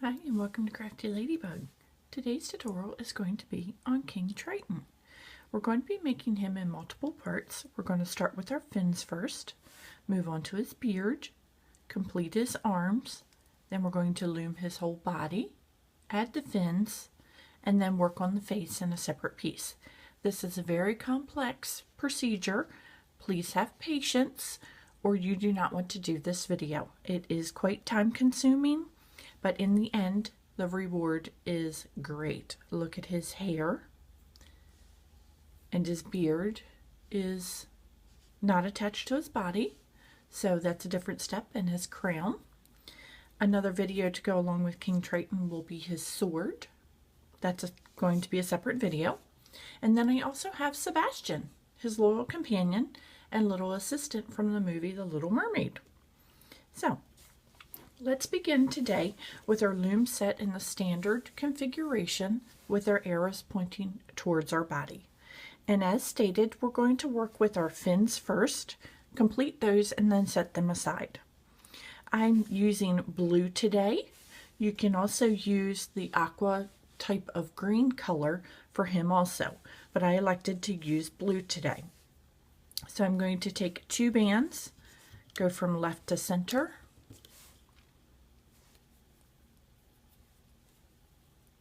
Hi and welcome to Crafty Ladybug. Today's tutorial is going to be on King Triton. We're going to be making him in multiple parts. We're going to start with our fins first, move on to his beard, complete his arms, then we're going to loom his whole body, add the fins, and then work on the face in a separate piece. This is a very complex procedure. Please have patience or you do not want to do this video. It is quite time consuming. But in the end, the reward is great. Look at his hair. And his beard is not attached to his body. So that's a different step. And his crown. Another video to go along with King Triton will be his sword. That's going to be a separate video. And then I also have Sebastian, his loyal companion and little assistant from the movie The Little Mermaid. So, let's begin today with our loom set in the standard configuration with our arrows pointing towards our body. And as stated, we're going to work with our fins first, complete those, and then set them aside. I'm using blue today. You can also use the aqua type of green color for him also, but I elected to use blue today. So I'm going to take 2 bands, go from left to center,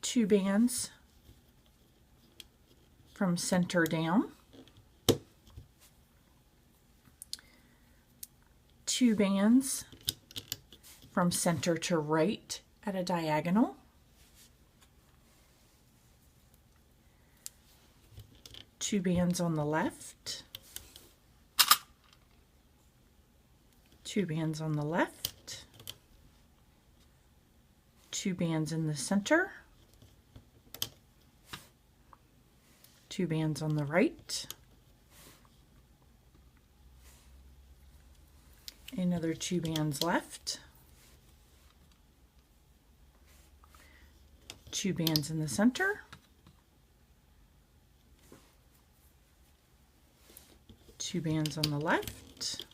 2 bands from center down, 2 bands from center to right at a diagonal, 2 bands on the left, 2 bands on the left, 2 bands in the center, 2 bands on the right, another 2 bands left, 2 bands in the center, 2 bands on the left,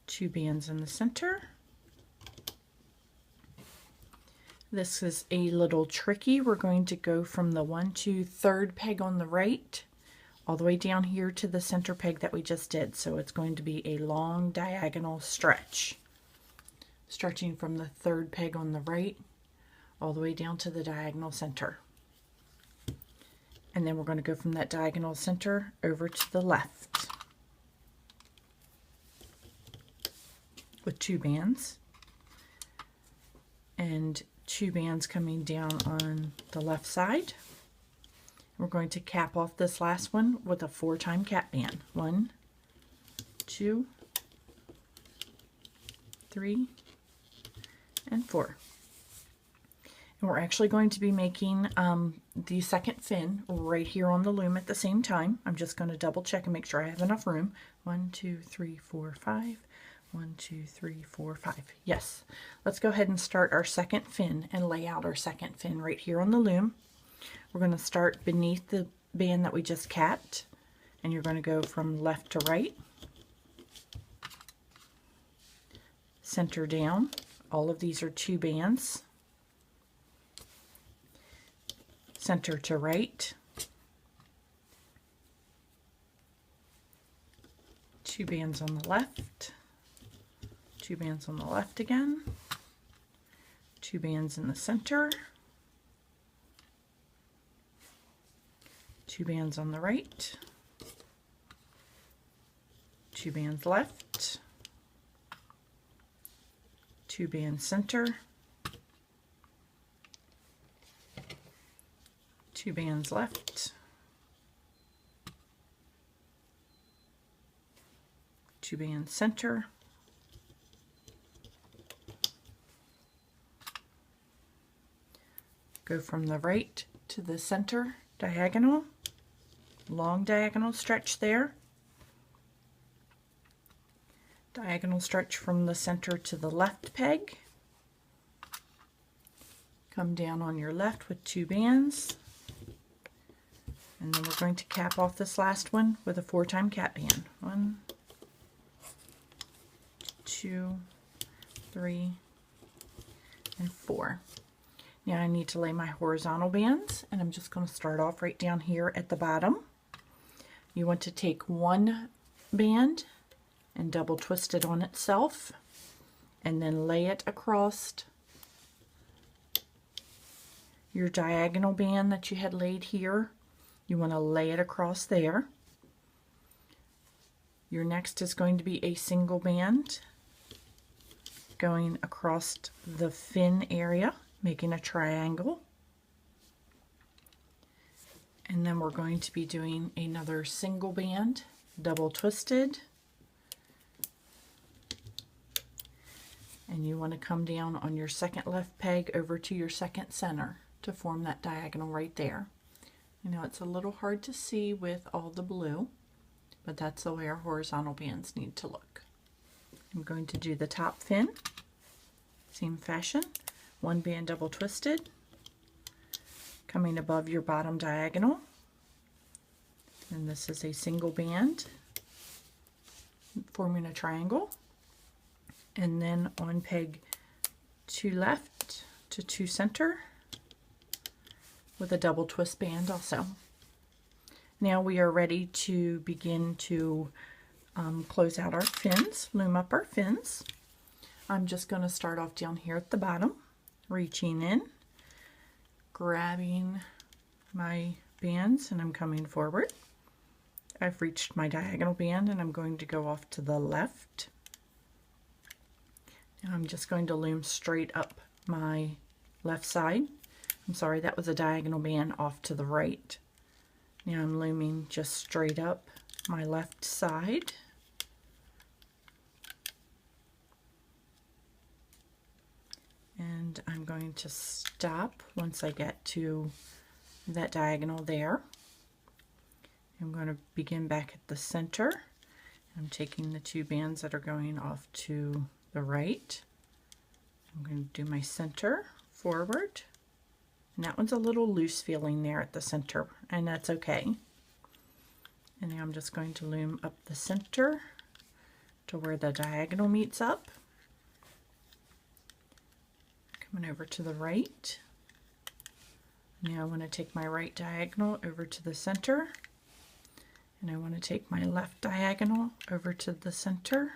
2 bands in the center. This is a little tricky. We're going to go from the 1, 2, 3rd peg on the right all the way down here to the center peg that we just did. So it's going to be a long diagonal stretch. Stretching from the 3rd peg on the right all the way down to the diagonal center. And then we're going to go from that diagonal center over to the left with 2 bands. And 2 bands coming down on the left side. We're going to cap off this last one with a 4-time cap band. 1, 2, 3, and 4. And we're actually going to be making the second fin right here on the loom at the same time. I'm just going to double check and make sure I have enough room. 1, 2, 3, 4, 5. 1, 2, 3, 4, 5. Yes. Let's go ahead and start our second fin and lay out our second fin right here on the loom. We're going to start beneath the band that we just capped, and you're going to go from left to right, center down. All of these are 2 bands, center to right, 2 bands on the left, 2 bands on the left again, 2 bands in the center, 2 bands on the right, 2 bands left, 2 bands center, 2 bands left, 2 bands center, go from the right to the center diagonal, long diagonal stretch there, diagonal stretch from the center to the left peg, come down on your left with 2 bands, and then we're going to cap off this last one with a 4-time cap band. 1, 2, 3, and 4. Now I need to lay my horizontal bands, and I'm just going to start off right down here at the bottom. You want to take one band and double twist it on itself, and then lay it across your diagonal band that you had laid here. You want to lay it across there. Your next is going to be a single band going across the fin area, making a triangle. And then we're going to be doing another single band, double twisted. And you want to come down on your second left peg over to your second center to form that diagonal right there. You know, it's a little hard to see with all the blue, but that's the way our horizontal bands need to look. I'm going to do the top fin, same fashion, one band double twisted, coming above your bottom diagonal, and this is a single band, forming a triangle, and then on peg 2 left to 2 center, with a double twist band also. Now we are ready to begin to close out our fins, loom up our fins. I'm just going to start off down here at the bottom, reaching in, grabbing my bands, and I'm coming forward. I've reached my diagonal band and I'm going to go off to the left. Now I'm just going to loom straight up my left side. I'm sorry, that was a diagonal band off to the right. Now I'm looming just straight up my left side. And I'm going to stop once I get to that diagonal there. I'm going to begin back at the center. I'm taking the 2 bands that are going off to the right. I'm going to do my center forward. And that one's a little loose feeling there at the center, and that's okay. And now I'm just going to loom up the center to where the diagonal meets up. Coming over to the right. Now I want to take my right diagonal over to the center, and I want to take my left diagonal over to the center,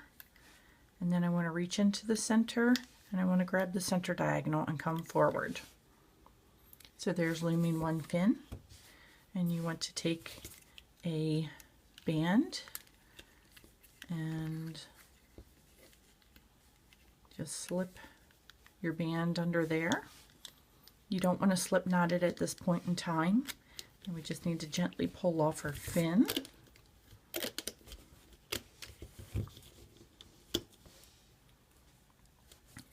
and then I want to reach into the center, and I want to grab the center diagonal and come forward. So there's looming one fin, and you want to take a band and just slip your band under there. You don't want to slip knot it at this point in time. And we just need to gently pull off our fin.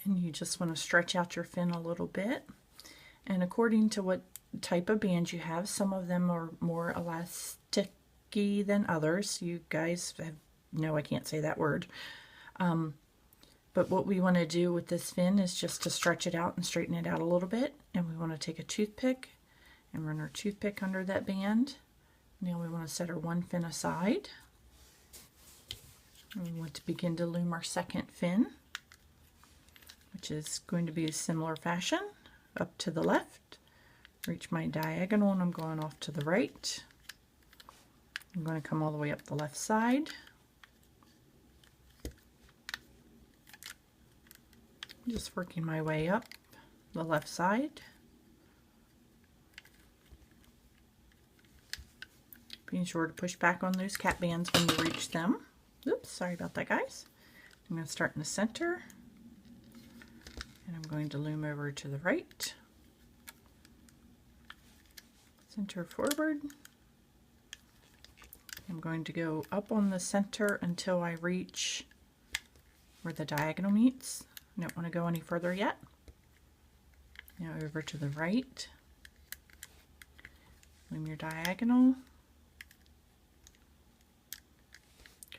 And you just want to stretch out your fin a little bit. And according to what type of band you have, some of them are more elasticy than others. You guys have, no, I can't say that word. But what we want to do with this fin is just to stretch it out and straighten it out a little bit. And we want to take a toothpick and run our toothpick under that band. Now we want to set our one fin aside. And we want to begin to loom our second fin, which is going to be a similar fashion. Up to the left, reach my diagonal, and I'm going off to the right. I'm going to come all the way up the left side. Just working my way up the left side. Being sure to push back on those cap bands when you reach them. Oops, sorry about that, guys. I'm going to start in the center. And I'm going to loom over to the right, center forward. I'm going to go up on the center until I reach where the diagonal meets. I don't want to go any further yet. Now over to the right, loom your diagonal,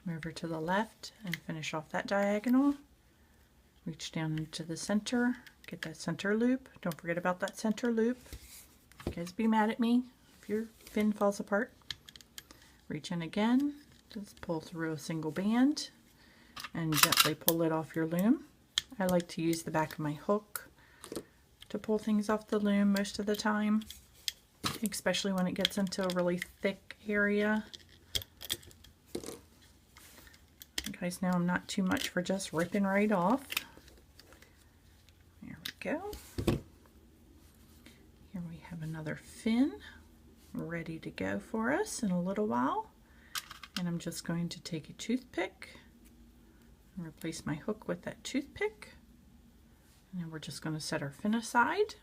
come over to the left and finish off that diagonal. Reach down into the center, get that center loop. Don't forget about that center loop. You guys be mad at me if your fin falls apart. Reach in again, just pull through a single band and gently pull it off your loom. I like to use the back of my hook to pull things off the loom most of the time, especially when it gets into a really thick area. Guys, now I'm not too much for just ripping right off. There we go. Here we have another fin ready to go for us in a little while. And I'm just going to take a toothpick and replace my hook with that toothpick. And then we're just going to set our fin aside.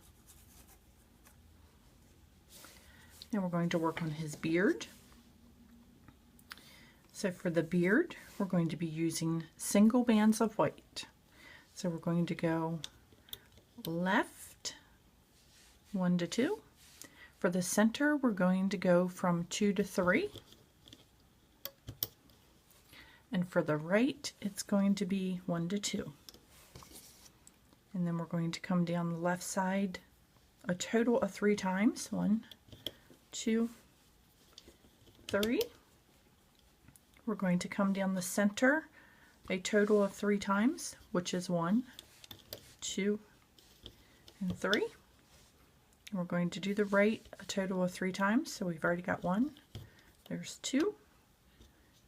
Now we're going to work on his beard. So for the beard, we're going to be using single bands of white. So we're going to go left 1 to 2. For the center, we're going to go from 2 to 3. And for the right, it's going to be 1 to 2. And then we're going to come down the left side a total of 3 times. 1, 2, 3. We're going to come down the center a total of 3 times, which is 1, 2, and 3. And we're going to do the right a total of 3 times, so we've already got 1. There's 2,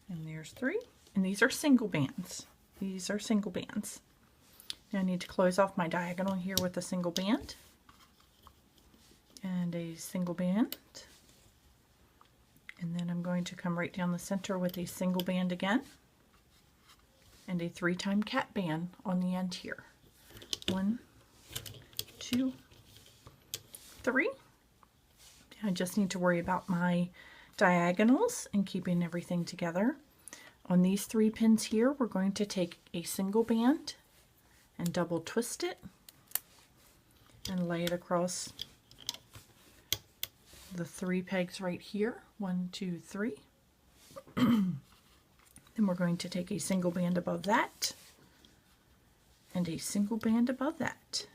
and there's 3. And these are single bands. These are single bands. Now I need to close off my diagonal here with a single band and a single band. And then I'm going to come right down the center with a single band again and a 3-time cat band on the end here. 1, 2, 3. I just need to worry about my diagonals and keeping everything together. On these 3 pins here, we're going to take a single band and double twist it and lay it across the 3 pegs right here. 1, 2, 3. Then we're going to take a single band above that and a single band above that.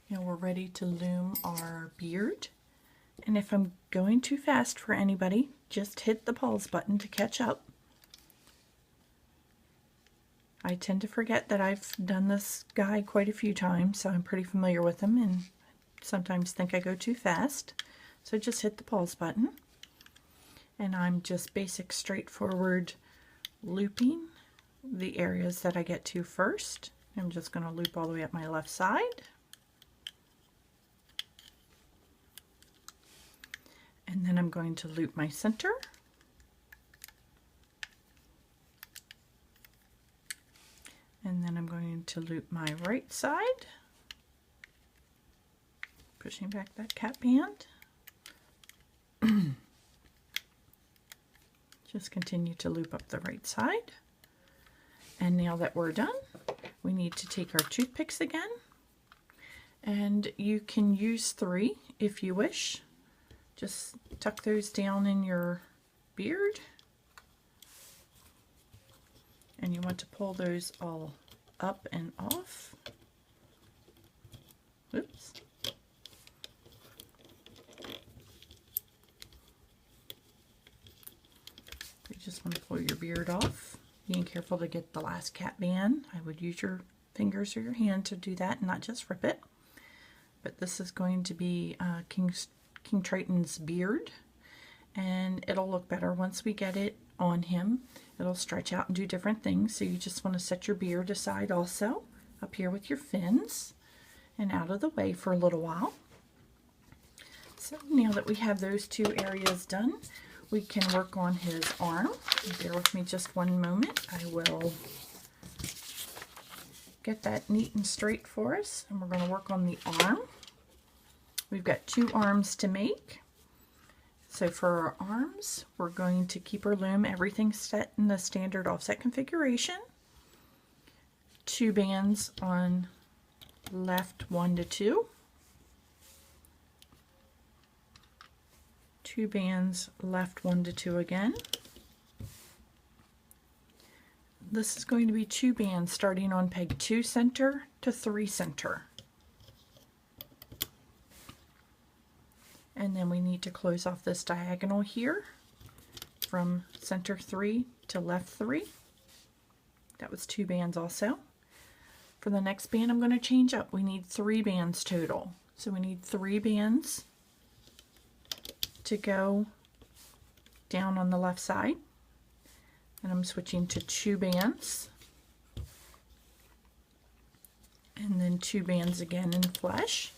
Now we're ready to loom our beard. And if I'm going too fast for anybody, just hit the pause button to catch up. I tend to forget that I've done this guy quite a few times, so I'm pretty familiar with him and sometimes think I go too fast. So just hit the pause button. And I'm just basic straightforward looping the areas that I get to first. I'm just going to loop all the way up my left side. And then I'm going to loop my center. And then I'm going to loop my right side. Pushing back that cat band. Just continue to loop up the right side. And now that we're done, we need to take our toothpicks again. And you can use 3 if you wish. Just tuck those down in your beard. And you want to pull those all up and off. Oops. You just want to pull your beard off. Being careful to get the last cat band. I would use your fingers or your hand to do that and not just rip it. But this is going to be King Triton's beard, and it'll look better once we get it on him. It'll stretch out and do different things, so you just want to set your beard aside also up here with your fins and out of the way for a little while. So now that we have those 2 areas done, we can work on his arm. Bear with me just one moment. I will get that neat and straight for us, and we're going to work on the arm. We've got 2 arms to make. So for our arms, we're going to keep our loom, everything set in the standard offset configuration. 2 bands on left 1 to 2. 2 bands left 1 to 2 again. This is going to be 2 bands starting on peg 2 center to 3 center. And then we need to close off this diagonal here from center 3 to left 3. That was 2 bands also. For the next band, I'm going to change up. We need 3 bands total. So we need 3 bands to go down on the left side. And I'm switching to 2 bands. And then 2 bands again in flesh.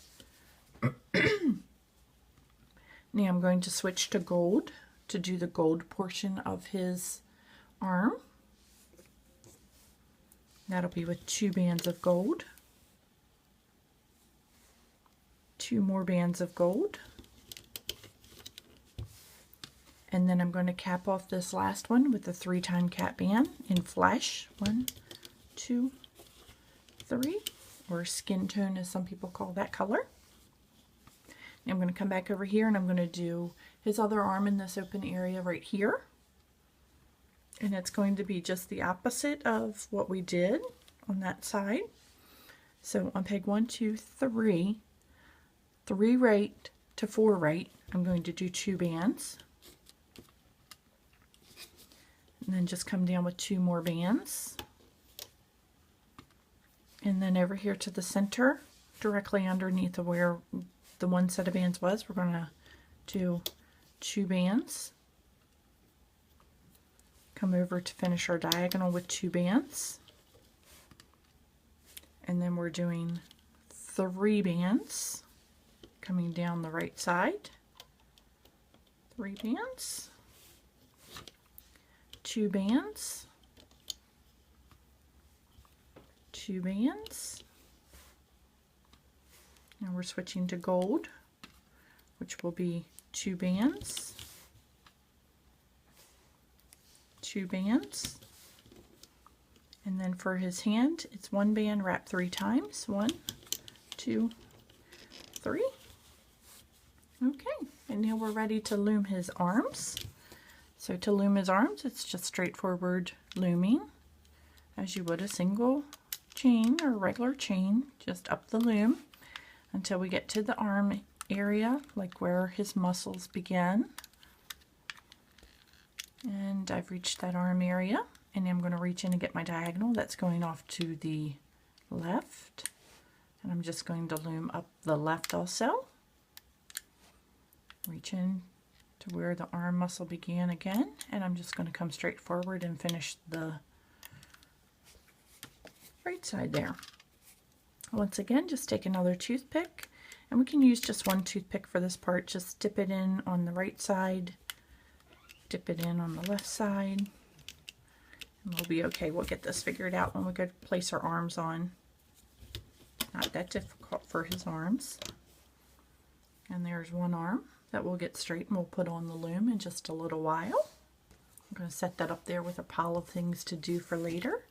Now I'm going to switch to gold to do the gold portion of his arm. That'll be with 2 bands of gold. 2 more bands of gold. And then I'm going to cap off this last one with a 3-time cap band in flesh. 1, 2, 3, or skin tone as some people call that color. I'm going to come back over here and I'm going to do his other arm in this open area right here. And it's going to be just the opposite of what we did on that side. So on peg 1, 2, 3, 3 right to 4 right, I'm going to do 2 bands. And then just come down with 2 more bands. And then over here to the center, directly underneath of where the one set of bands was, we're going to do 2 bands. Come over to finish our diagonal with 2 bands. And then we're doing 3 bands coming down the right side. 3 bands. 2 bands. 2 bands. Now we're switching to gold, which will be 2 bands, 2 bands, and then for his hand, it's 1 band wrapped 3 times. 1, 2, 3. Okay, and now we're ready to loom his arms. So to loom his arms, it's just straightforward looming, as you would a single chain or regular chain, just up the loom until we get to the arm area, like where his muscles begin. And I've reached that arm area, and I'm going to reach in and get my diagonal that's going off to the left. And I'm just going to loom up the left also. Reach in to where the arm muscle began again, and I'm just going to come straight forward and finish the right side there. Once again, just take another toothpick, and we can use just one toothpick for this part. Just dip it in on the right side, dip it in on the left side, and we'll be okay. We'll get this figured out when we go to place our arms on. Not that difficult for his arms. And there's one arm that we'll get straight and we'll put on the loom in just a little while. I'm going to set that up there with a pile of things to do for later.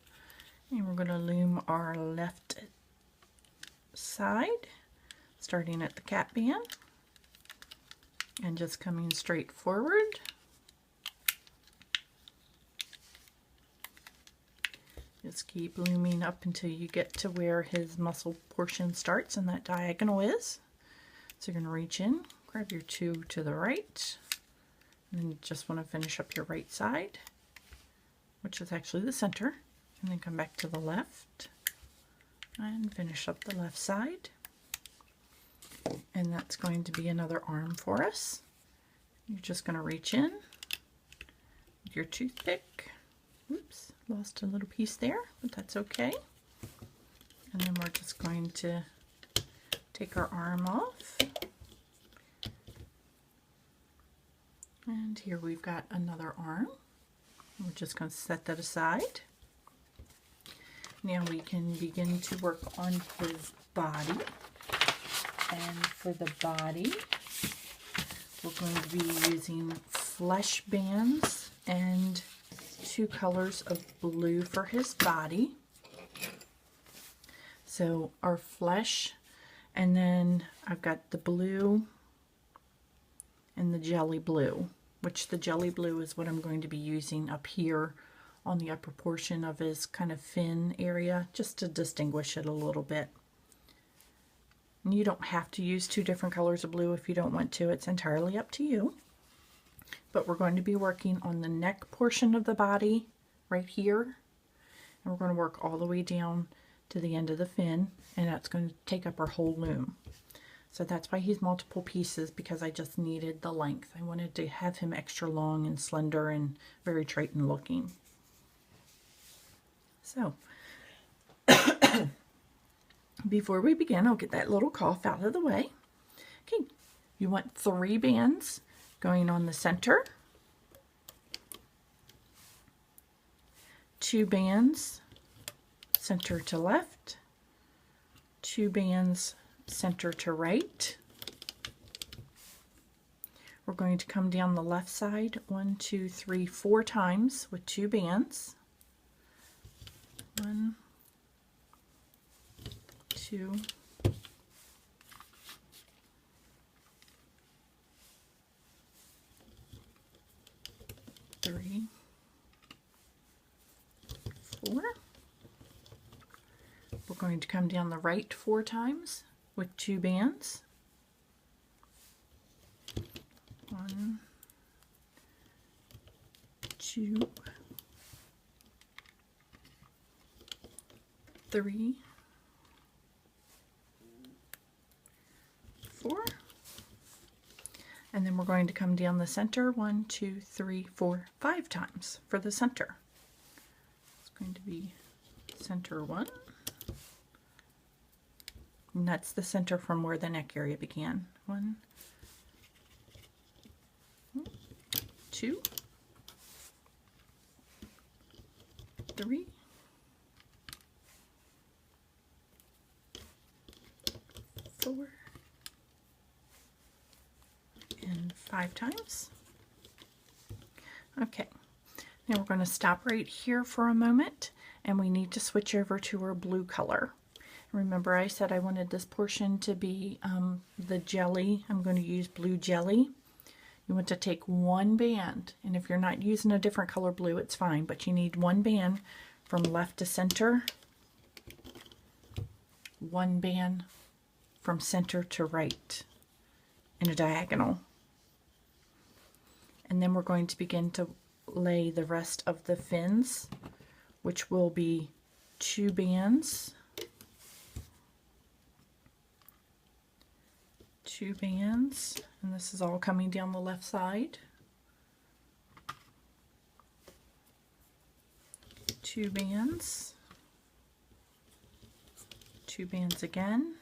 And we're going to loom our left side, starting at the cap band and just coming straight forward. Just keep looming up until you get to where his muscle portion starts and that diagonal is. So you're going to reach in, grab your 2 to the right, and then you just want to finish up your right side, which is actually the center, and then come back to the left and finish up the left side. And that's going to be another arm for us. You're just going to reach in with your toothpick. Oops, lost a little piece there, but that's okay. And then we're just going to take our arm off. And here we've got another arm. We're just going to set that aside. Now we can begin to work on his body. And for the body, we're going to be using flesh bands and 2 colors of blue for his body. So our flesh, and then I've got the blue and the jelly blue, which the jelly blue is what I'm going to be using up here on the upper portion of his kind of fin area, just to distinguish it a little bit. And you don't have to use 2 different colors of blue if you don't want to. It's entirely up to you. But we're going to be working on the neck portion of the body right here. And we're going to work all the way down to the end of the fin, and that's going to take up our whole loom. So that's why he's multiple pieces, because I just needed the length. I wanted to have him extra long and slender and very Triton looking. So before we begin, I'll get that little cough out of the way. Okay, you want 3 bands going on the center, 2 bands center to left, 2 bands center to right. We're going to come down the left side 1, 2, 3, 4 times with 2 bands. 1, 2, 3, 4. We're going to come down the right 4 times with 2 bands. 1, 2, 3, 4. And then we're going to come down the center 1, 2, 3, 4, 5 times for the center. It's going to be center 1. And that's the center from where the neck area began. 1, 2, 3, 4, and 5 times. Okay, now we're going to stop right here for a moment, and we need to switch over to our blue color. Remember, I said I wanted this portion to be the jelly. I'm going to use blue jelly. You want to take 1 band, and if you're not using a different color blue, it's fine, but you need 1 band from left to center, 1 band from center to right in a diagonal. And then we're going to begin to lay the rest of the fins, which will be 2 bands, 2 bands, and this is all coming down the left side, 2 bands, 2 bands again,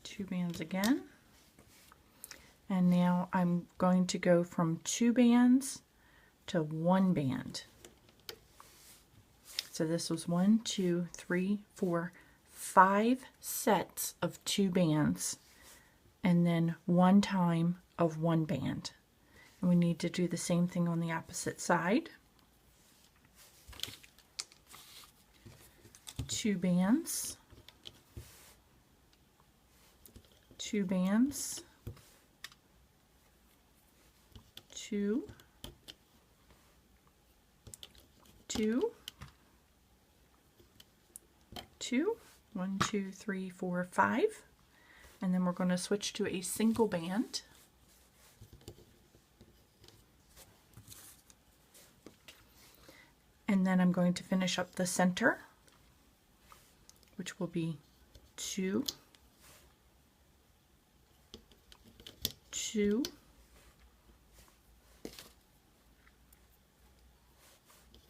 2 bands again, and now I'm going to go from 2 bands to 1 band. So this was 1, 2, 3, 4, 5 sets of 2 bands, and then 1 time of 1 band. And we need to do the same thing on the opposite side. 2 bands, 2 bands, 2, 2, 2, 1, 2, 3, 4, 5, and then we're going to switch to a single band. And then I'm going to finish up the center, which will be 2, 2,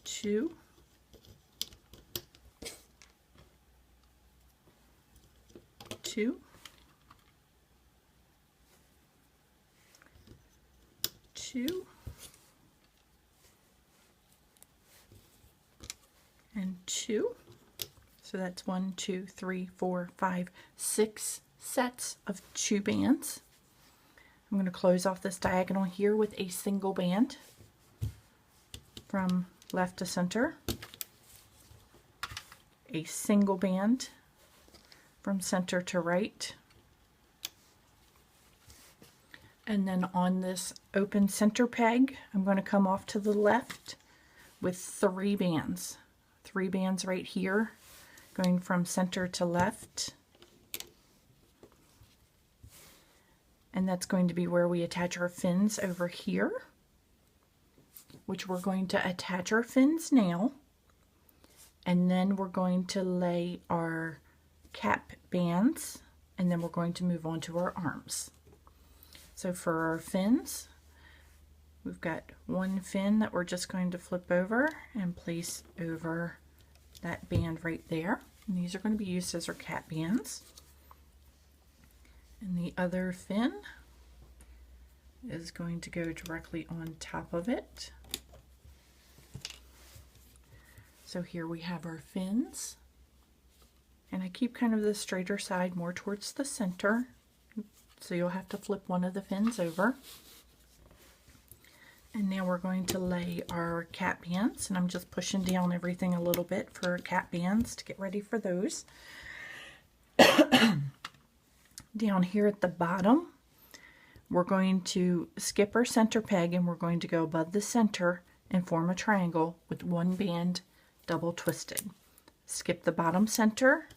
2, 2, 2, and 2. So that's 1, 2, 3, 4, 5, 6 sets of 2 bands. I'm going to close off this diagonal here with a single band from left to center, a single band from center to right, and then on this open center peg I'm going to come off to the left with 3 bands. 3 bands right here going from center to left, and that's going to be where we attach our fins over here, which we're going to attach our fins now, And then we're going to lay our cap bands, and then we're going to move on to our arms. So for our fins, we've got one fin that we're just going to flip over and place over that band right there. And these are going to be used as our cap bands. And the other fin is going to go directly on top of it. So here we have our fins. And I keep kind of the straighter side more towards the center. So you'll have to flip one of the fins over. And now we're going to lay our cap bands, and I'm just pushing down everything a little bit for cap bands to get ready for those. Down here at the bottom, we're going to skip our center peg, and we're going to go above the center and form a triangle with one band double twisted. Skip the bottom center,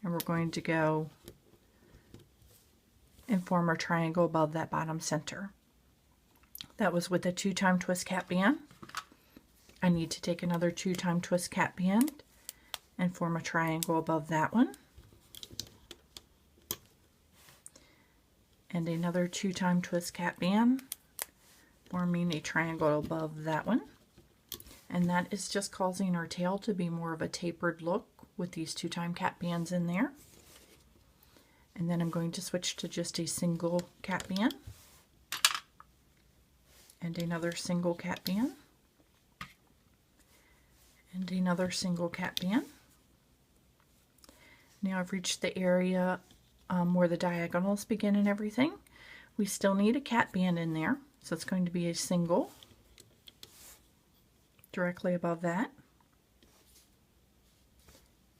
and we're going to go and form our triangle above that bottom center. That was with a 2-time twist cap band. I need to take another 2-time twist cap band and form a triangle above that one. And another 2-time twist cap band, forming a triangle above that one. And that is just causing our tail to be more of a tapered look with these 2-time cap bands in there. And then I'm going to switch to just a single cap band. And another single cap band, and another single cap band. Now I've reached the area where the diagonals begin and everything. We still need a cap band in there, so it's going to be a single directly above that.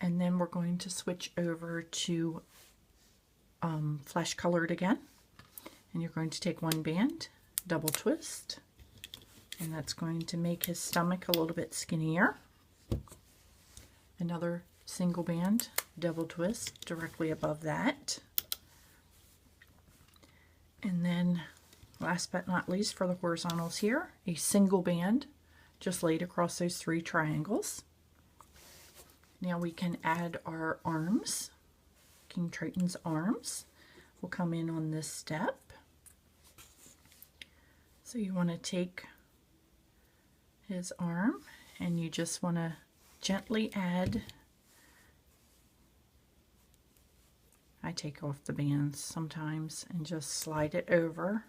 And then we're going to switch over to flesh colored again. And you're going to take one band, double twist, and that's going to make his stomach a little bit skinnier. Another single band, double twist directly above that. And then last but not least, for the horizontals here, a single band just laid across those 3 triangles. Now we can add our arms. King Triton's arms will come in on this step. So you want to take his arm, and you just want to gently add. I take off the bands sometimes and just slide it over.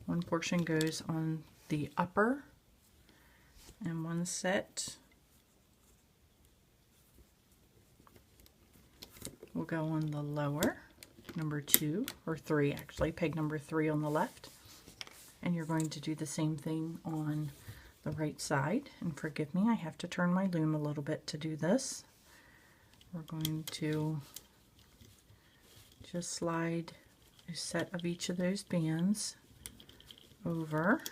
One portion goes on the upper, and one set will go on the lower, number 2 or 3 actually, peg number 3 on the left. And you're going to do the same thing on the right side. And forgive me, I have to turn my loom a little bit to do this. We're going to just slide a set of each of those bands over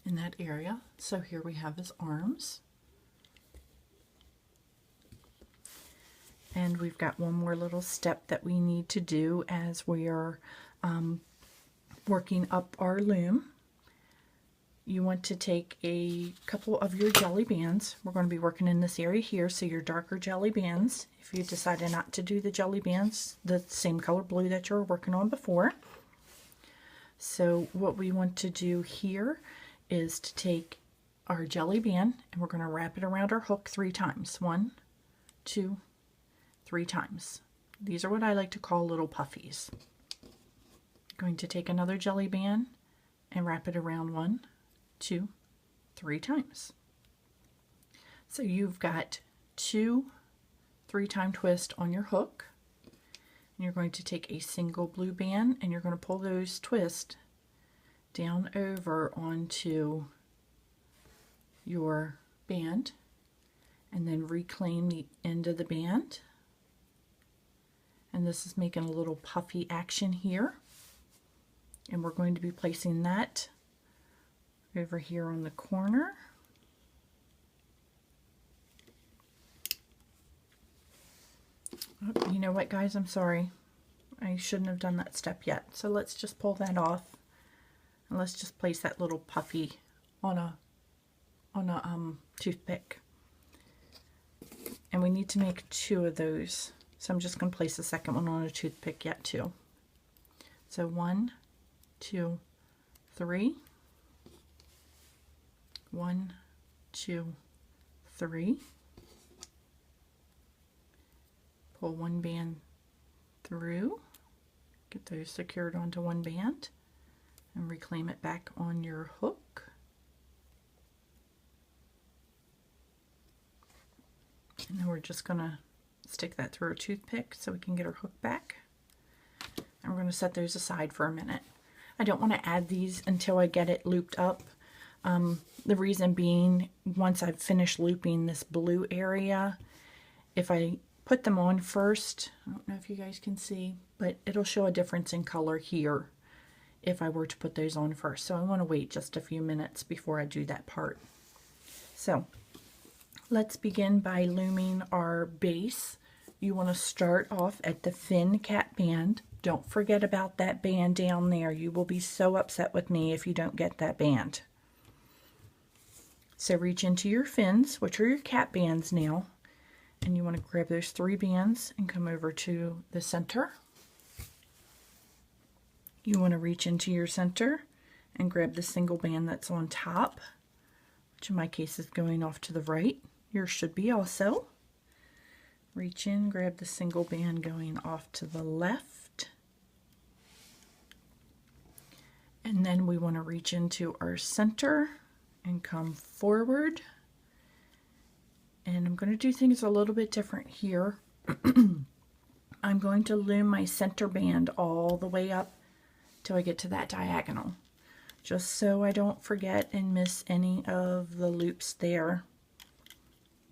in that area. So here we have his arms. And we've got one more little step that we need to do as we are working up our loom. You want to take a couple of your jelly bands. We're going to be working in this area here, so your darker jelly bands. If you decided not to do the jelly bands, the same color blue that you were working on before. So what we want to do here is to take our jelly band, and we're going to wrap it around our hook 3 times. 1, 2, 3 times. These are what I like to call little puffies. Going to take another jelly band and wrap it around 1, 2, 3 times. So you've got 2 3-time twists on your hook, and you're going to take a single blue band, and you're going to pull those twists down over onto your band, and then reclaim the end of the band. And this is making a little puffy action here. And we're going to be placing that over here on the corner. Oh, you know what, guys? I'm sorry. I shouldn't have done that step yet. So let's just pull that off. And let's just place that little puffy on on a toothpick. And we need to make 2 of those. So I'm just going to place the second one on a toothpick yet too. So 1, 2, 3. 1, 2, 3. Pull one band through. Get those secured onto one band and reclaim it back on your hook. And then we're just going to stick that through a toothpick so we can get our hook back. And we're going to set those aside for a minute. I don't want to add these until I get it looped up. The reason being, once I've finished looping this blue area, if I put them on first, I don't know if you guys can see, but it'll show a difference in color here if I were to put those on first. So I want to wait just a few minutes before I do that part. So let's begin by looming our base. You want to start off at the fin cap band. Don't forget about that band down there. You will be so upset with me if you don't get that band. So reach into your fins, which are your cap bands now, and you want to grab those 3 bands and come over to the center. You want to reach into your center and grab the single band that's on top, which in my case is going off to the right. Yours should be also. Reach in, grab the single band going off to the left. And then we want to reach into our center and come forward. And I'm going to do things a little bit different here. I'm going to loom my center band all the way up till I get to that diagonal, just so I don't forget and miss any of the loops there.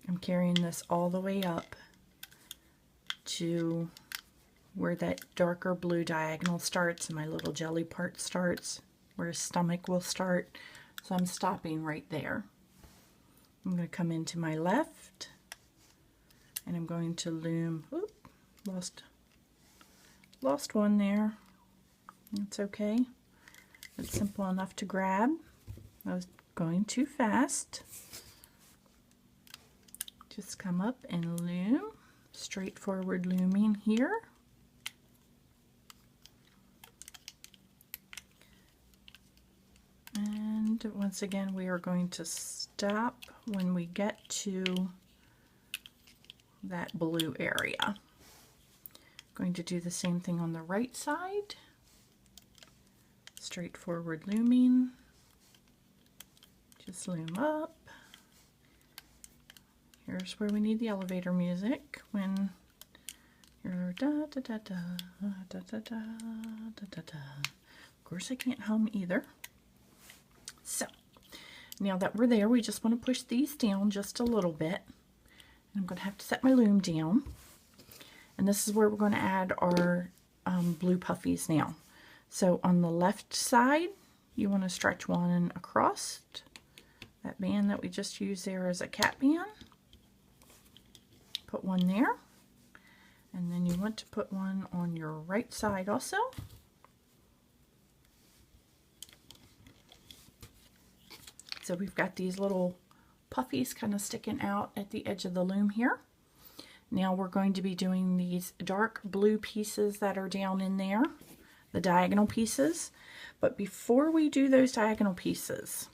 I'm carrying this all the way up to where that darker blue diagonal starts and my little jelly part starts, where his stomach will start. So I'm stopping right there. I'm going to come into my left and I'm going to loom, oop, lost one there. That's okay. It's simple enough to grab. I was going too fast. Just come up and loom. Straightforward looming here. And once again, we are going to stop when we get to that blue area. Going to do the same thing on the right side. Straightforward looming. Just loom up. Here's where we need the elevator music when you're da da da da da da da da da da. Of course, I can't hum either. So now that we're there, we just want to push these down just a little bit. And I'm going to have to set my loom down. And this is where we're going to add our blue puffies now. So on the left side, you want to stretch one across. That band that we just used there is a cap band. Put one there. And then you want to put one on your right side also. So we've got these little puffies kind of sticking out at the edge of the loom here. Now we're going to be doing these dark blue pieces that are down in there, the diagonal pieces. But before we do those diagonal pieces,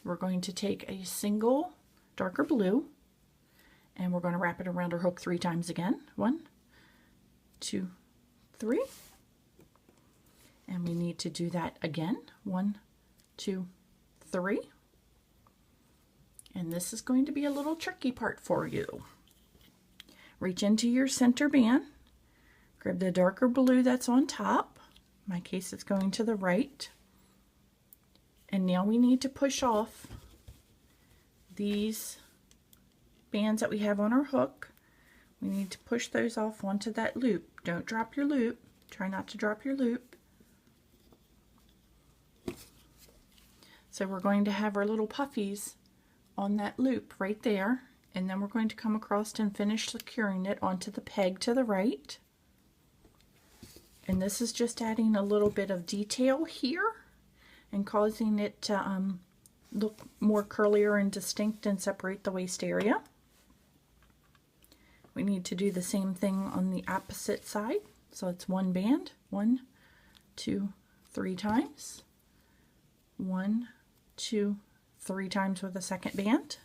we're going to take a single darker blue and we're going to wrap it around our hook 3 times again. 1, 2, 3. And we need to do that again. 1, 2, 3. And this is going to be a little tricky part for you. Reach into your center band, grab the darker blue that's on top. In my case, it's going to the right. And now we need to push off these bands that we have on our hook. We need to push those off onto that loop. Don't drop your loop. Try not to drop your loop. So we're going to have our little puffies on that loop right there, and then we're going to come across and finish securing it onto the peg to the right. And this is just adding a little bit of detail here and causing it to look more curlier and distinct and separate the waist area. We need to do the same thing on the opposite side. So it's one band, 1, 2, 3 times. 1, 2, 3 times with a second band.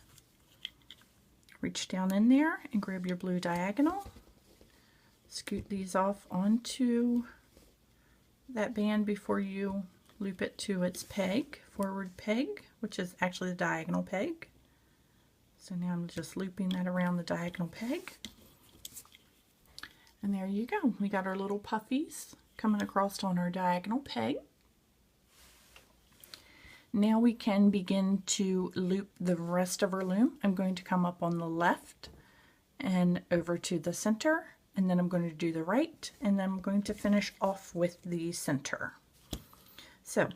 Reach down in there and grab your blue diagonal. Scoot these off onto that band before you loop it to its peg, forward peg, which is actually the diagonal peg. So now I'm just looping that around the diagonal peg. And there you go. We got our little puffies coming across on our diagonal peg. Now we can begin to loop the rest of our loom. I'm going to come up on the left and over to the center, and then I'm going to do the right, and then I'm going to finish off with the center. So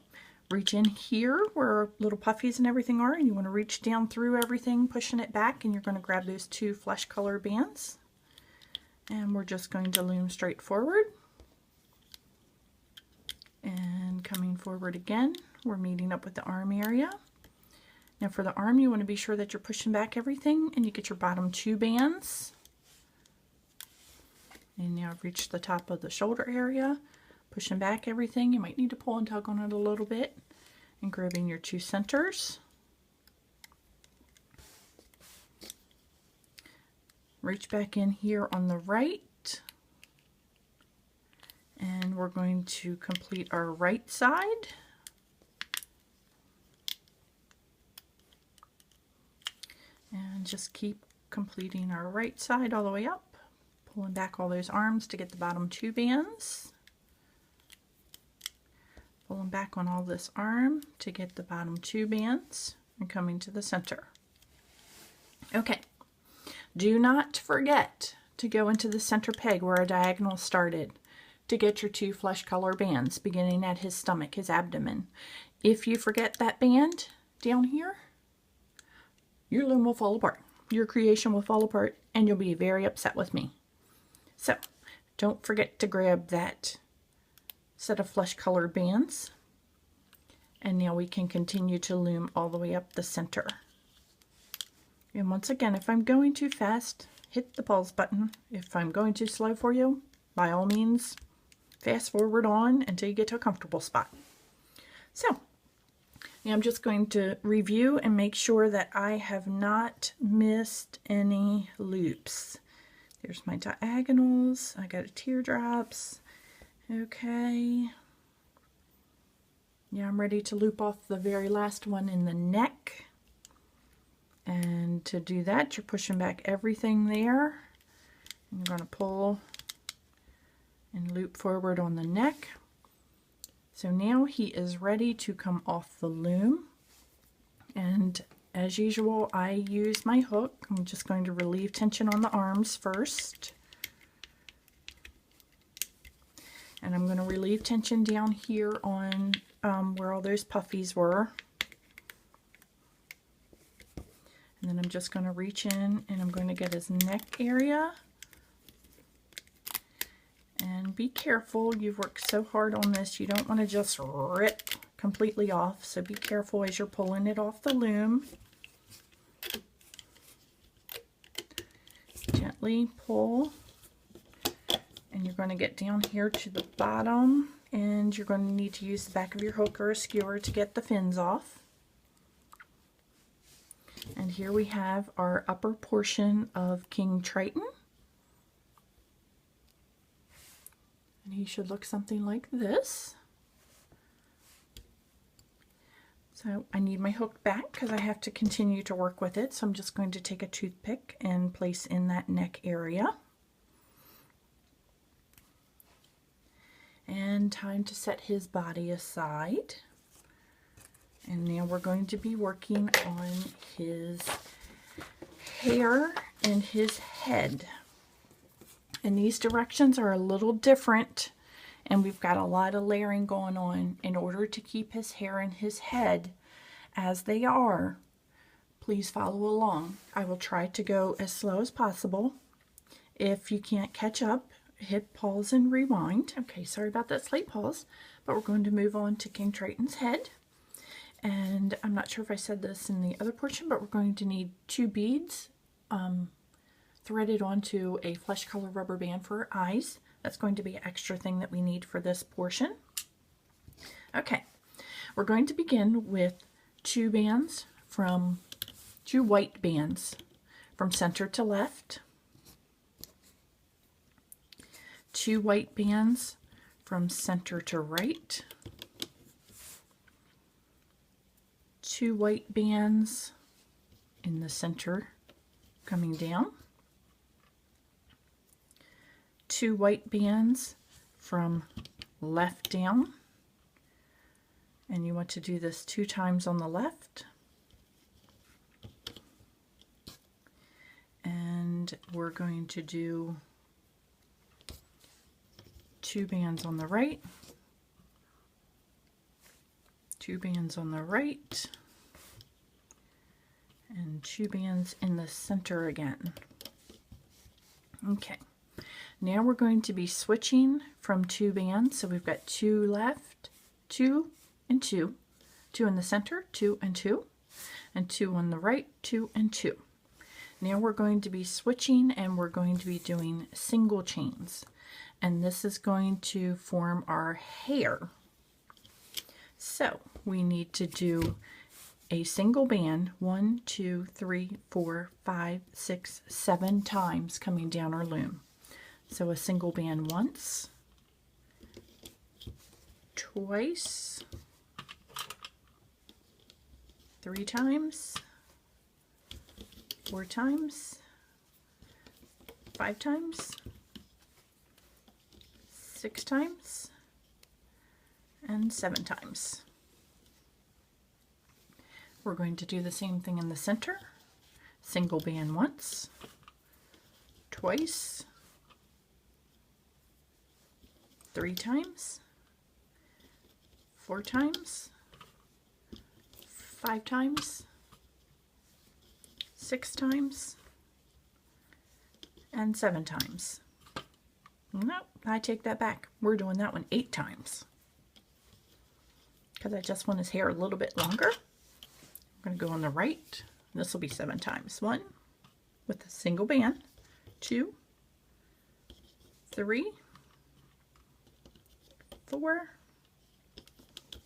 reach in here where our little puffies and everything are, and you want to reach down through everything, pushing it back, and you're going to grab those 2 flesh color bands. And we're just going to loom straight forward. And coming forward again, we're meeting up with the arm area. Now for the arm, you want to be sure that you're pushing back everything and you get your bottom 2 bands. And now I've reached the top of the shoulder area, pushing back everything. You might need to pull and tug on it a little bit, and grabbing your 2 centers. Reach back in here on the right, and we're going to complete our right side. And just keep completing our right side all the way up, pulling back all those arms to get the bottom 2 bands. Pulling back on all this arm to get the bottom 2 bands, and coming to the center. Okay. Do not forget to go into the center peg where our diagonal started to get your 2 flesh color bands beginning at his stomach, his abdomen. If you forget that band down here, your loom will fall apart. Your creation will fall apart and you'll be very upset with me. So don't forget to grab that set of flesh color bands. And now we can continue to loom all the way up the center. And once again, if I'm going too fast, hit the pause button. If I'm going too slow for you, by all means, fast forward on until you get to a comfortable spot. So, now I'm just going to review and make sure that I have not missed any loops. There's my diagonals. I got a teardrops. Okay. Yeah, I'm ready to loop off the very last one in the neck. And to do that, you're pushing back everything there. And you're going to pull and loop forward on the neck. So now he is ready to come off the loom. And as usual, I use my hook. I'm just going to relieve tension on the arms first. And I'm going to relieve tension down here on where all those puffies were. And then I'm just going to reach in and I'm going to get his neck area. And be careful, you've worked so hard on this, you don't want to just rip completely off. So be careful as you're pulling it off the loom. Gently pull. And you're going to get down here to the bottom. And you're going to need to use the back of your hook or a skewer to get the fins off. And here we have our upper portion of King Triton. And he should look something like this. So I need my hook back because I have to continue to work with it. So I'm just going to take a toothpick and place in that neck area. And time to set his body aside. And now we're going to be working on his hair and his head. And these directions are a little different, and we've got a lot of layering going on. In order to keep his hair and his head as they are, please follow along. I will try to go as slow as possible. If you can't catch up, hit pause and rewind. Okay, sorry about that slight pause, but we're going to move on to King Triton's head. And I'm not sure if I said this in the other portion, but we're going to need 2 beads threaded onto a flesh color rubber band for our eyes. That's going to be an extra thing that we need for this portion. Okay, we're going to begin with 2 white bands from center to left, 2 white bands from center to right, 2 white bands in the center coming down, 2 white bands from left down, and you want to do this 2 times on the left, and we're going to do 2 bands on the right, 2 bands on the right, and 2 bands in the center again. Okay, now we're going to be switching from 2 bands, so we've got 2 left, 2 and 2, 2 in the center, 2 and 2, and 2 on the right, 2 and 2. Now we're going to be switching and we're going to be doing single chains, and this is going to form our hair. So we need to do a single band 1, 2, 3, 4, 5, 6, 7 times coming down our loom. So a single band once, twice, 3 times, 4 times, 5 times, 6 times, and 7 times. We're going to do the same thing in the center. Single band once, twice, 3 times, 4 times, 5 times, 6 times, and 7 times. Nope, I take that back. We're doing that one 8 times because I just want his hair a little bit longer. I'm going to go on the right. This will be 7 times. 1 with a single band, 2, 3, 4,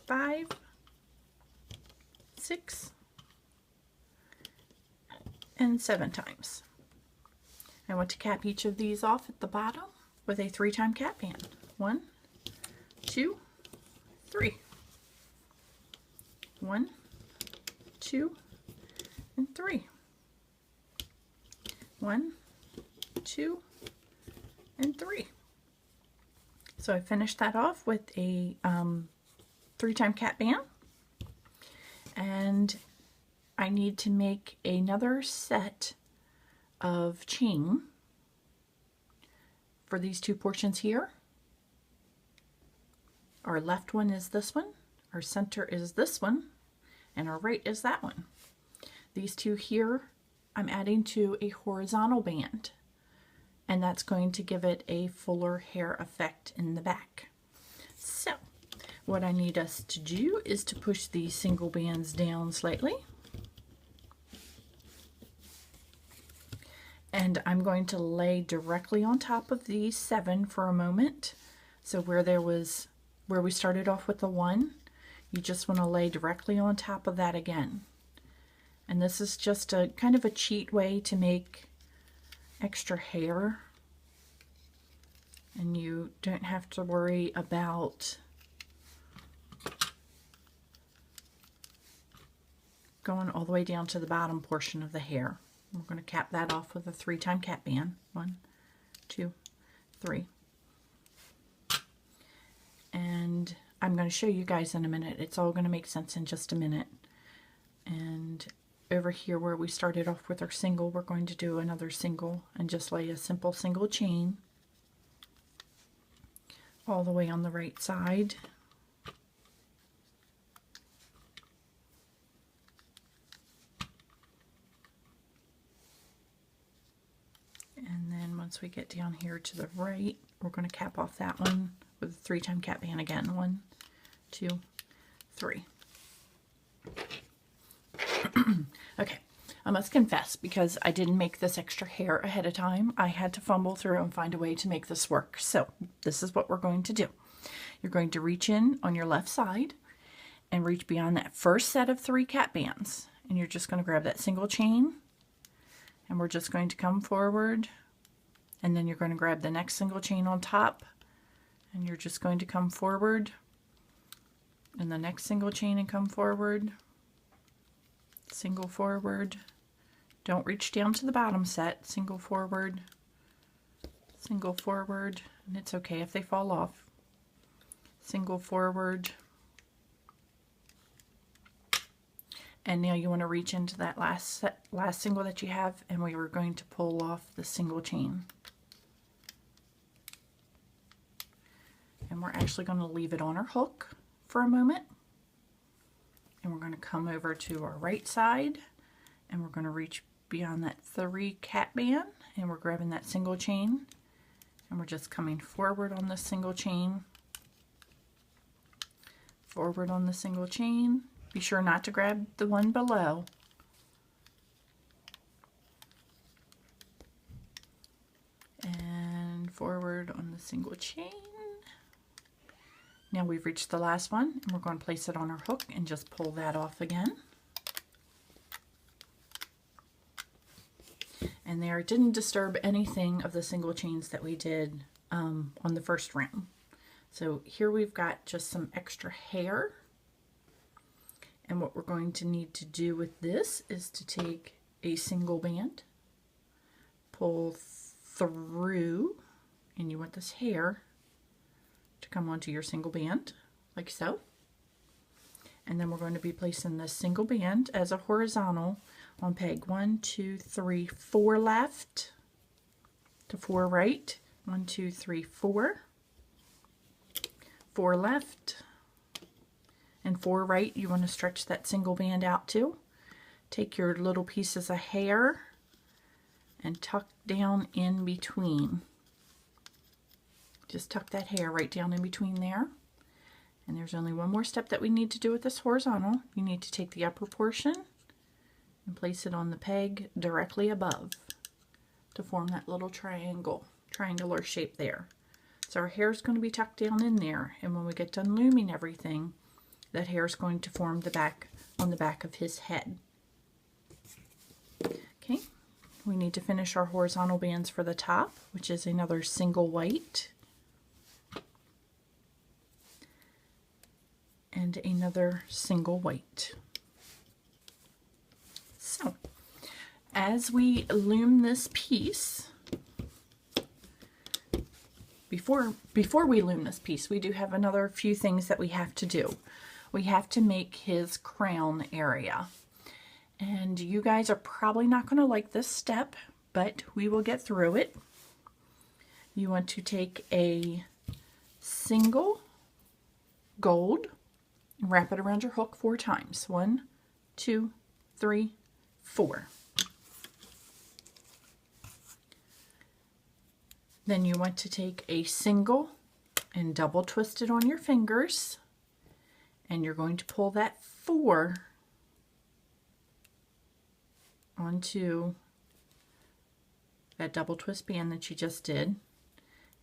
5, 6, and 7 times. I want to cap each of these off at the bottom with a 3-time cap band. 1, 2, 3. 1, 2, and 3. 1, 2, and 3. So I finished that off with a 3-time cap band, and I need to make another set of chain for these 2 portions here. Our left one is this one, our center is this one, and our right is that one. These 2 here I'm adding to a horizontal band, and that's going to give it a fuller hair effect in the back. So what I need us to do is to push these single bands down slightly, and I'm going to lay directly on top of these 7 for a moment. So where we started off with the 1, you just want to lay directly on top of that again. And this is just a kind of a cheat way to make extra hair, and you don't have to worry about going all the way down to the bottom portion of the hair. We're going to cap that off with a 3-time cap band. 1, 2, 3. And I'm going to show you guys in a minute. It's all going to make sense in just a minute. And over here where we started off with our single, we're going to do another single and just lay a simple single chain all the way on the right side. And then once we get down here to the right, we're going to cap off that one with a 3-time cap band again. 1, 2, 3. Okay, I must confess, because I didn't make this extra hair ahead of time, I had to fumble through and find a way to make this work. So this is what we're going to do. You're going to reach in on your left side and reach beyond that first set of 3 cat bands. And you're just going to grab that single chain, and we're just going to come forward, and then you're going to grab the next single chain on top, and you're just going to come forward, and the next single chain and come forward, single forward. Don't reach down to the bottom set, single forward, and it's okay if they fall off. Single forward. And now you want to reach into that last single that you have, and we were going to pull off the single chain. And we're actually going to leave it on our hook for a moment. And we're going to come over to our right side, and we're going to reach beyond that 3 cat band, and we're grabbing that single chain, and we're just coming forward on the single chain, forward on the single chain. Be sure not to grab the one below. And forward on the single chain. Now we've reached the last one, and we're going to place it on our hook and just pull that off again. And there, it didn't disturb anything of the single chains that we did on the first round. So here we've got just some extra hair. And what we're going to need to do with this is to take a single band, pull through, and you want this hair to come onto your single band, like so. And then we're going to be placing this single band as a horizontal on peg 1, 2, 3, 4 left to 4 right. 1, 2, 3, 4. 4 left. And 4 right, you want to stretch that single band out to. Take your little pieces of hair and tuck down in between. Just tuck that hair right down in between there. And there's only one more step that we need to do with this horizontal. You need to take the upper portion and place it on the peg directly above to form that little triangular shape there. So our hair is going to be tucked down in there, and when we get done looming everything, that hair is going to form the back on the back of his head. Okay, we need to finish our horizontal bands for the top, which is another single white and another single white. So, as we loom this piece, before we loom this piece, we do have another few things that we have to do. We have to make his crown area. And you guys are probably not going to like this step, but we will get through it. You want to take a single gold and wrap it around your hook 4 times. 1, 2, 3, 4. Then you want to take a single and double twist it on your fingers. And you're going to pull that 4 onto that double twist band that you just did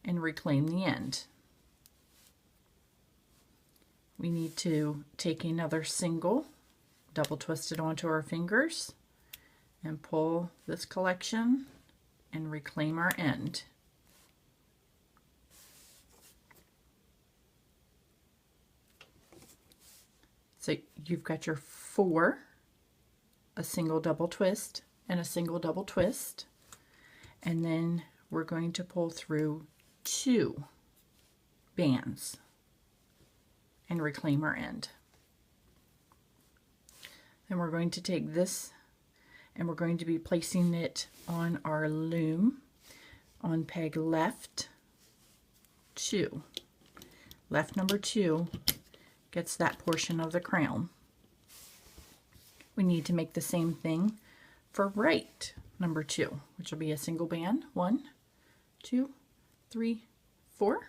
and reclaim the end. We need to take another single, double twist it onto our fingers, and pull this collection and reclaim our end. So you've got your 4, a single double twist, and a single double twist. And then we're going to pull through 2 bands and reclaim our end. Then we're going to take this and we're going to be placing it on our loom on peg left 2. Left number 2 gets that portion of the crown. We need to make the same thing for right number 2, which will be a single band. 1, 2, 3, 4.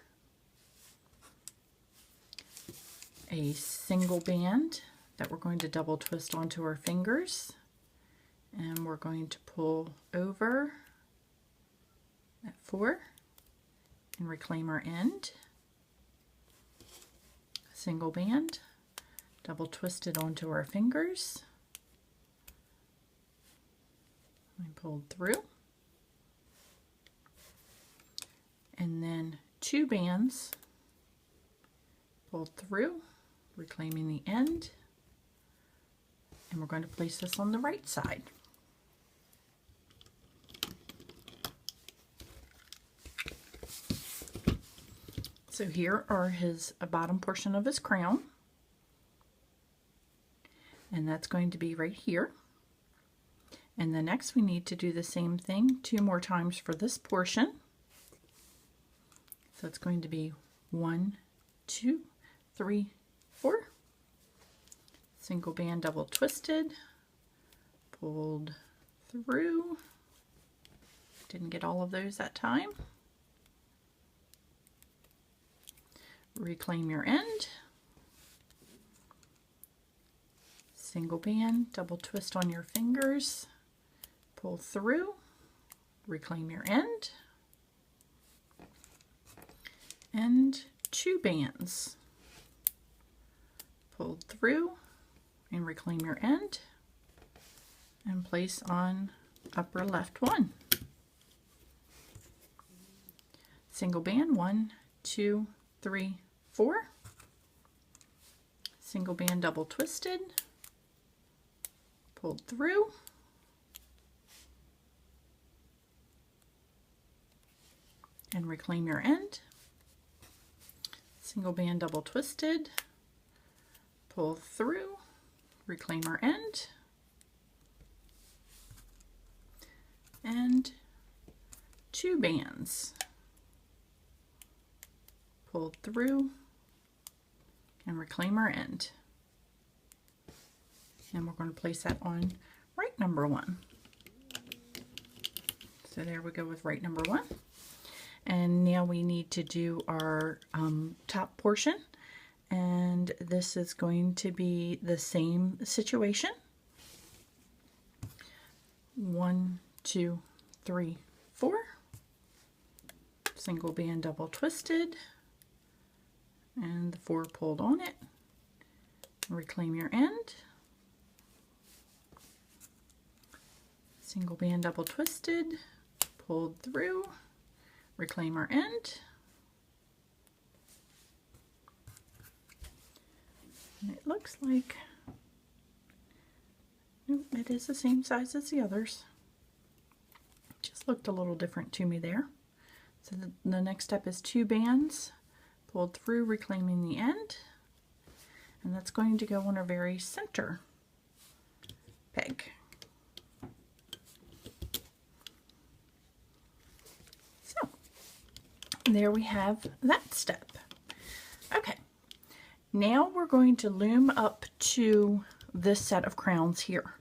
A single band that we're going to double twist onto our fingers And we're going to pull over at 4 and reclaim our end. Single band, double twist it onto our fingers. And pulled through. And then 2 bands, pulled through, reclaiming the end. And we're going to place this on the right side. So here are his bottom portion of his crown, and that's going to be right here. And the next we need to do the same thing 2 more times for this portion. So it's going to be 1, 2, 3, 4. Single band double twisted, pulled through. Didn't get all of those that time. Reclaim your end, single band, double twist on your fingers, pull through, reclaim your end, and 2 bands, pull through and reclaim your end, and place on upper left one. Single band, 1, 2, 3, 4, single band double twisted, pulled through, and reclaim your end, single band double twisted, pull through, reclaim our end, and 2 bands, pulled through, and reclaim our end. And we're going to place that on right number 1. So there we go with right number 1. And now we need to do our top portion. And this is going to be the same situation. 1, 2, 3, 4. Single band double twisted. And the 4 pulled on it. Reclaim your end. Single band double twisted, pulled through, reclaim our end. And it looks like, nope, it is the same size as the others. Just looked a little different to me there. So the next step is 2 bands. Pulled through, reclaiming the end, and that's going to go on our very center peg. So there we have that step. Okay, now we're going to loom up to this set of crowns here.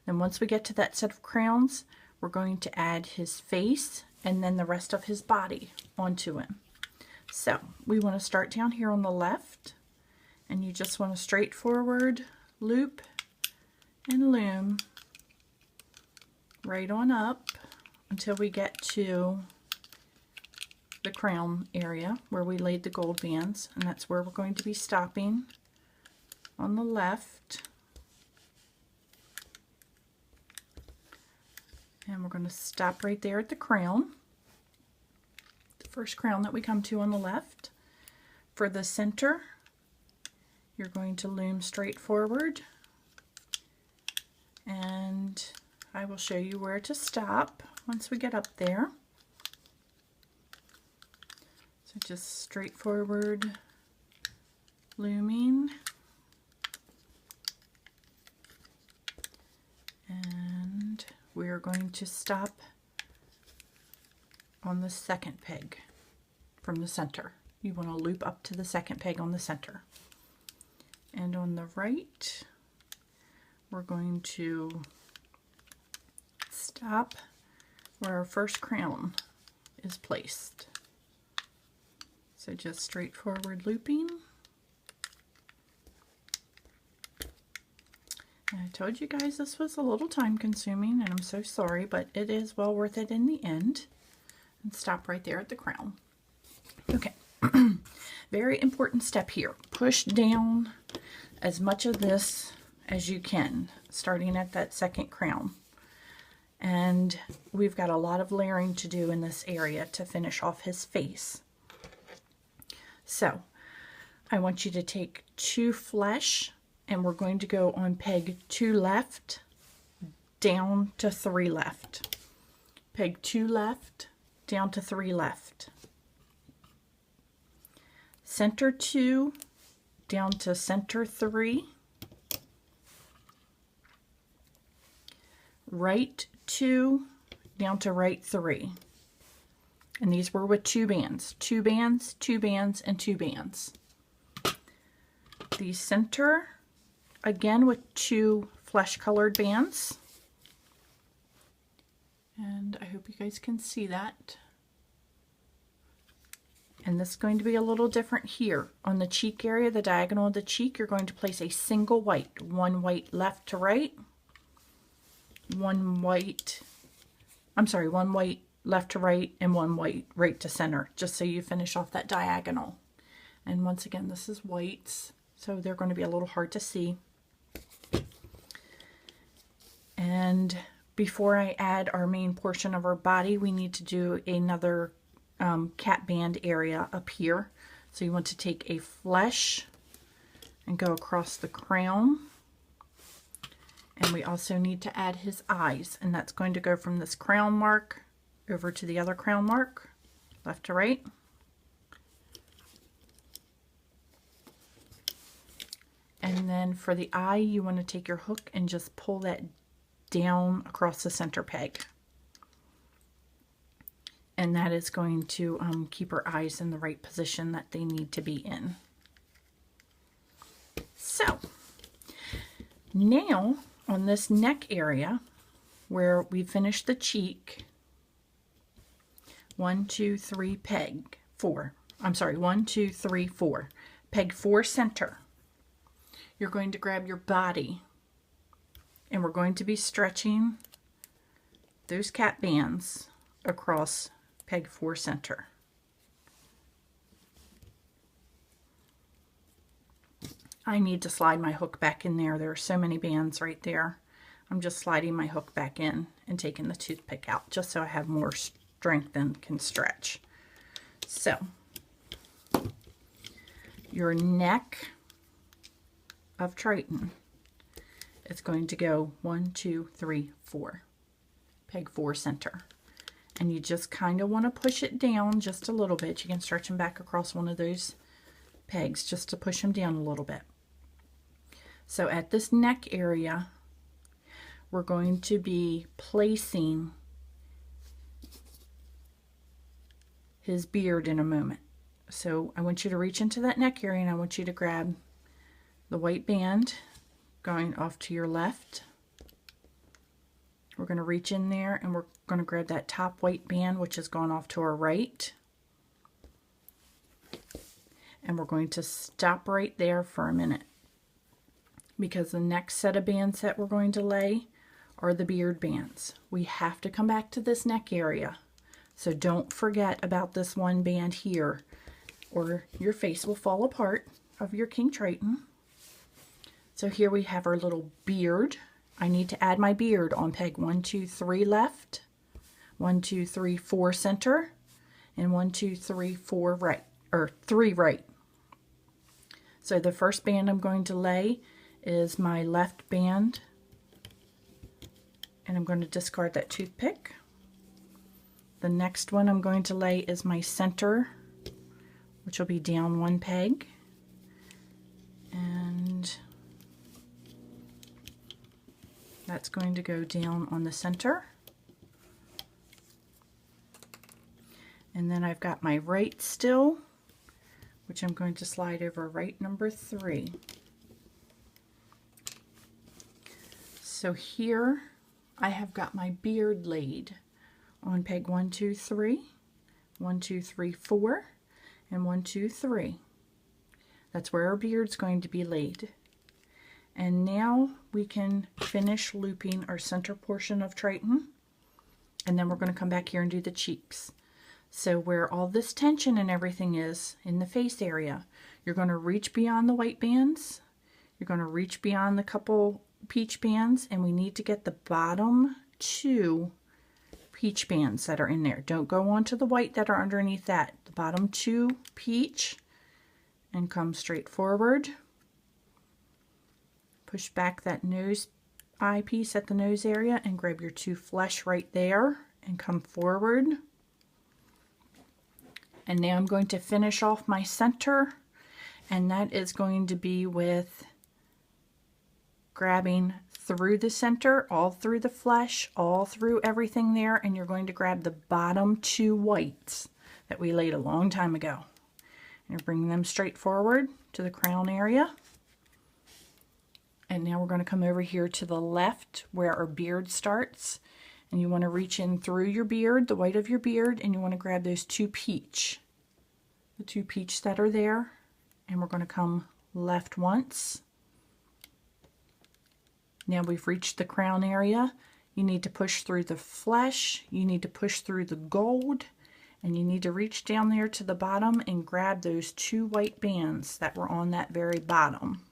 Then once we get to that set of crowns, we're going to add his face and then the rest of his body onto him. So we want to start down here on the left, and you just want to straightforward loop and loom right on up until we get to the crown area where we laid the gold bands, and that's where we're going to be stopping on the left. And we're going to stop right there at the crown. First crown that we come to on the left. For the center, you're going to loom straight forward, and I will show you where to stop once we get up there. So just straightforward looming, and we're going to stop on the second peg from the center. You want to loop up to the second peg on the center. And on the right, we're going to stop where our first crown is placed. So just straightforward looping. I told you guys this was a little time consuming, and I'm so sorry, but it is well worth it in the end. And stop right there at the crown. Okay, very important step here. Push down as much of this as you can, starting at that second crown. And we've got a lot of layering to do in this area to finish off his face. So I want you to take 2 flesh, and we're going to go on peg 2 left, down to 3 left. Peg 2 left, down to 3 left. Center 2, down to center 3. Right 2, down to right 3. And these were with 2 bands. 2 bands, 2 bands, and 2 bands. The center, again with 2 flesh colored bands. And I hope you guys can see that. And this is going to be a little different here. On the cheek area, the diagonal of the cheek, you're going to place a single white. 1 white left to right. 1 white left to right, and 1 white right to center, just so you finish off that diagonal. And once again, this is whites, so they're going to be a little hard to see. And before I add our main portion of our body, we need to do another cap band area up here. So you want to take a flesh and go across the crown. And we also need to add his eyes, and that's going to go from this crown mark over to the other crown mark, left to right. And then for the eye, you want to take your hook and just pull that down across the center peg. And that is going to keep our eyes in the right position that they need to be in. So, now on this neck area where we finished the cheek, 1, 2, 3, peg 4. I'm sorry, 1, 2, 3, 4. Peg 4 center. You're going to grab your body, and we're going to be stretching those cap bands across peg 4 center. I need to slide my hook back in there. There are so many bands right there. I'm just sliding my hook back in and taking the toothpick out just so I have more strength and can stretch. So, your neck of Triton is going to go 1, 2, 3, 4. Peg 4 center. And you just kind of want to push it down just a little bit. You can stretch them back across one of those pegs just to push them down a little bit. So at this neck area, we're going to be placing his beard in a moment. So I want you to reach into that neck area, and I want you to grab the white band going off to your left. We're going to reach in there, and we're going to grab that top white band, which is going off to our right. And we're going to stop right there for a minute, because the next set of bands that we're going to lay are the beard bands. We have to come back to this neck area. So don't forget about this one band here, or your face will fall apart of your King Triton. So here we have our little beard. I need to add my beard on peg 1, 2, 3 left, 1, 2, 3, 4 center, and 1, 2, 3, 4 right, or 3 right. So the first band I'm going to lay is my left band, and I'm going to discard that toothpick. The next one I'm going to lay is my center, which will be down 1 peg, and that's going to go down on the center. And then I've got my right still, which I'm going to slide over right number 3. So here I have got my beard laid on peg 1, 2, 3, 1, 2, 3, 4, and 1, 2, 3. That's where our beard's going to be laid. And now we can finish looping our center portion of Triton. And then we're going to come back here and do the cheeks. So where all this tension and everything is in the face area, you're going to reach beyond the white bands. You're going to reach beyond the couple peach bands, and we need to get the bottom 2 peach bands that are in there. Don't go on to the white that are underneath that. The bottom 2 peach, and come straight forward. Push back that nose eyepiece at the nose area and grab your 2 flesh right there and come forward. And now I'm going to finish off my center, and that is going to be with grabbing through the center, all through the flesh, all through everything there, and you're going to grab the bottom 2 whites that we laid a long time ago. And you're bringing them straight forward to the crown area. And now we're going to come over here to the left where our beard starts. And you want to reach in through your beard, the white of your beard, and you want to grab those 2 peach. The 2 peach that are there. And we're going to come left once. Now we've reached the crown area. You need to push through the flesh. You need to push through the gold. And you need to reach down there to the bottom and grab those 2 white bands that were on that very bottom.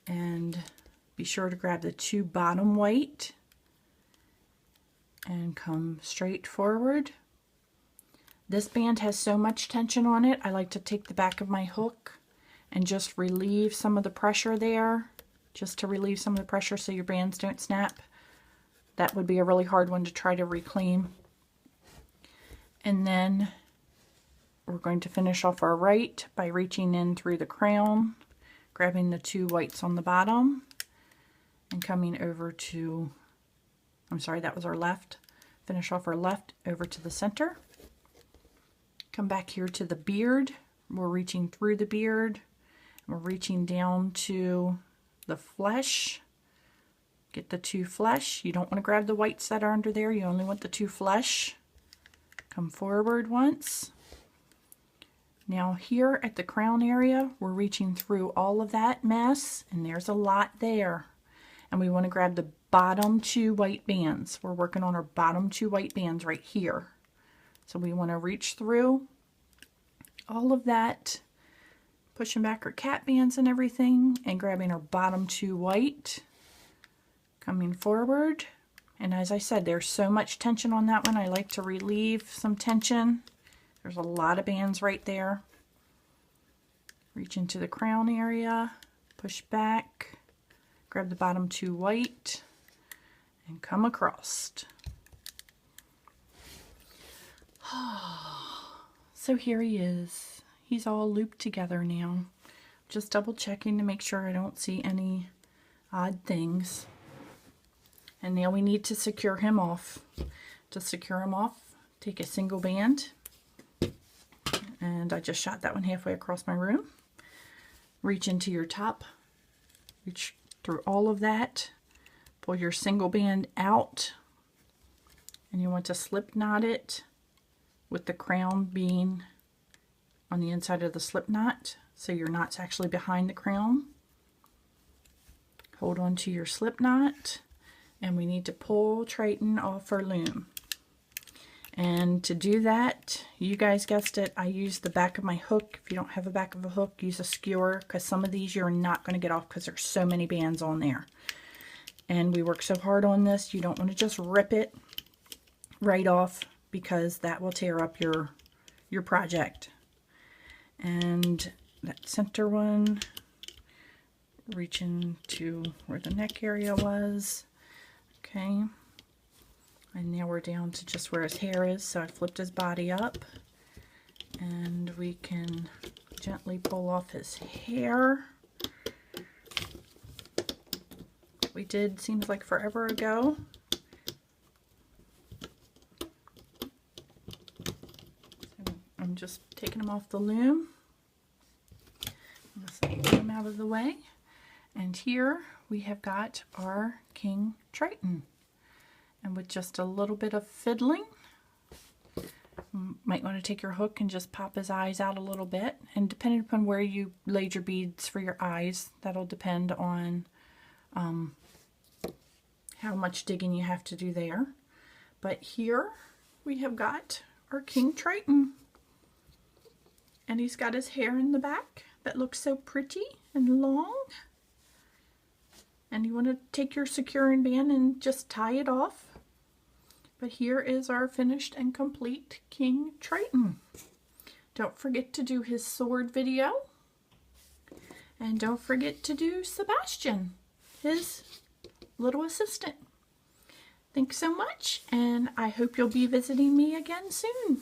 And be sure to grab the 2 bottom white and come straight forward. This band has so much tension on it, I like to take the back of my hook and just relieve some of the pressure there, just to relieve some of the pressure so your bands don't snap. That would be a really hard one to try to reclaim. And then we're going to finish off our right by reaching in through the crown, grabbing the 2 whites on the bottom, and coming over to, I'm sorry, that was our left. Finish off our left over to the center. Come back here to the beard. We're reaching through the beard. We're reaching down to the flesh. Get the 2 flesh. You don't want to grab the whites that are under there. You only want the 2 flesh. Come forward once. Now here at the crown area, we're reaching through all of that mess, and there's a lot there. And we want to grab the bottom 2 white bands. We're working on our bottom 2 white bands right here. So we want to reach through all of that, pushing back our cat bands and everything, and grabbing our bottom 2 white, coming forward. And as I said, there's so much tension on that one. I like to relieve some tension. There's a lot of bands right there. Reach into the crown area, push back, grab the bottom 2 white, and come across. So here he is. He's all looped together now. Just double checking to make sure I don't see any odd things. And now we need to secure him off. To secure him off, take a single band. And I just shot that one halfway across my room. Reach into your top. Reach through all of that. Pull your single band out. And you want to slip knot it with the crown being on the inside of the slip knot, so your knot's actually behind the crown. Hold on to your slip knot, and we need to pull Triton off our loom. And to do that, you guys guessed it, I use the back of my hook. If you don't have a back of a hook, use a skewer, because some of these you're not going to get off because there's so many bands on there. And we work so hard on this, you don't want to just rip it right off, because that will tear up your project. And that center one, reaching to where the neck area was. Okay. And now we're down to just where his hair is, so I flipped his body up. And we can gently pull off his hair. We did, seems like forever ago. I'm just taking him off the loom. Let's get him out of the way. And here we have got our King Triton. And with just a little bit of fiddling, Might want to take your hook and just pop his eyes out a little bit. And depending upon where you laid your beads for your eyes, that'll depend on how much digging you have to do there. But here we have got our King Triton. And he's got his hair in the back that looks so pretty and long. And you want to take your securing band and just tie it off. But here is our finished and complete King Triton. Don't forget to do his sword video. And don't forget to do Sebastian, his little assistant. Thanks so much, and I hope you'll be visiting me again soon.